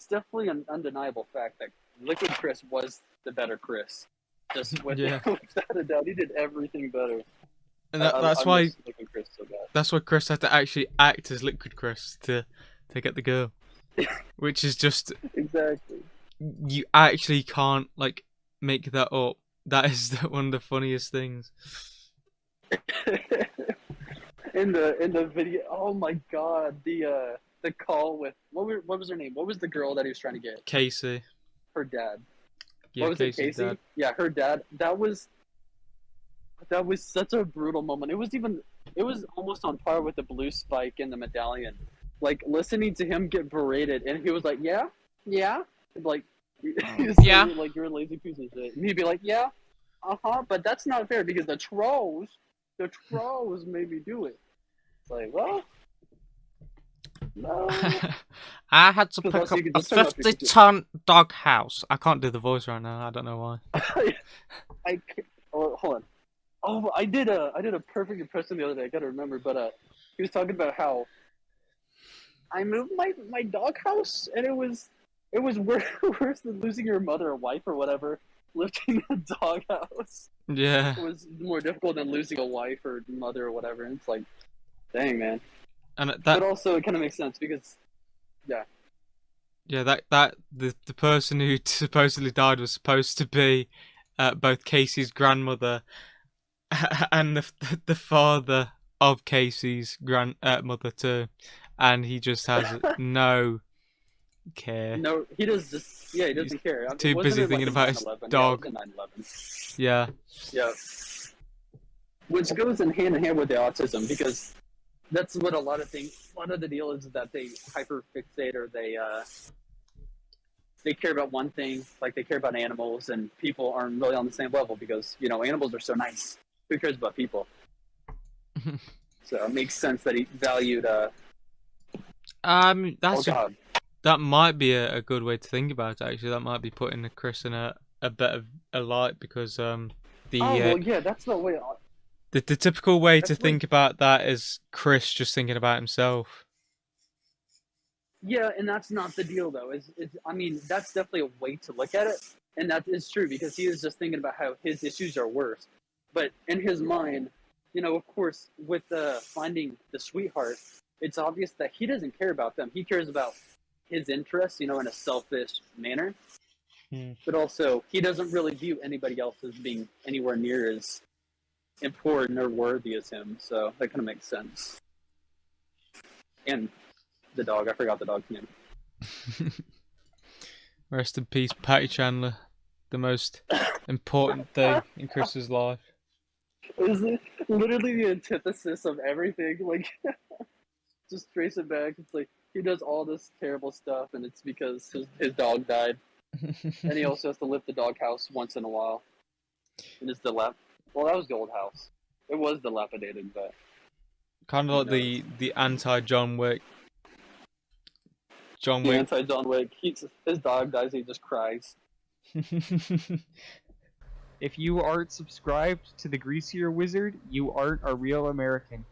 it's definitely an undeniable fact that Liquid Chris was the better Chris. Just without a doubt, he did everything better. And that's why Liquid Chris so bad. that's why Chris had to actually act as Liquid Chris to get the girl, which is just exactly. You actually can't like make that up. That is one of the funniest things. in the video, oh my god, the call with what was her name? What was the girl that he was trying to get? Casey. Her dad. Yeah, what was it, Casey? Dad. Yeah, her dad. That was such a brutal moment. It was almost on par with the blue spike and the medallion. Like listening to him get berated, and he was like, "Yeah, like, yeah, like you're a lazy piece of shit." And he'd be like, "Yeah, but that's not fair because the trolls made me do it." It's like, well, no. I had to pick up a 50-ton doghouse. I can't do the voice right now. I don't know why. I can't, hold on. Oh, I did a perfect impression the other day. I gotta remember, but he was talking about how I moved my doghouse, and it was worse than losing your mother or wife or whatever. Lifting a doghouse. Yeah. It was more difficult than losing a wife or mother or whatever. And it's like, dang, man. And that, but also, it kind of makes sense because, yeah. Yeah, the person who supposedly died was supposed to be both Casey's grandmother and the father of Casey's grandmother too, and he just has no care. No, he doesn't care. Too busy thinking about his dog. Yeah. Yeah. Which goes in hand with the autism, because that's what a lot of the deal is that they hyperfixate, or they care about one thing, like they care about animals, and people aren't really on the same level because, animals are so nice. Who cares about people? So it makes sense that he valued that might be a good way to think about it, actually. That might be putting Chris in a bit of a light, because that's the way. The typical way to think about that is Chris just thinking about himself. Yeah, and that's not the deal, though. I mean, that's definitely a way to look at it, and that is true, because he is just thinking about how his issues are worse. But in his mind, of course, with finding the sweetheart, it's obvious that he doesn't care about them. He cares about his interests, in a selfish manner. But also, he doesn't really view anybody else as being anywhere near as important or worthy as him. So that kind of makes sense. And the dog, I forgot the dog's name. Rest in peace, Patty Chandler. The most important thing in Chris's life. Is it literally the antithesis of everything? Like, just trace it back. It's like he does all this terrible stuff, and it's because his dog died. And he also has to lift the doghouse once in a while. And it's well, that was the old house. It was dilapidated, but kind of like the anti-John Wick. The anti-John Wick. His dog dies, he just cries. If you aren't subscribed to the Greasier Wizard, you aren't a real American.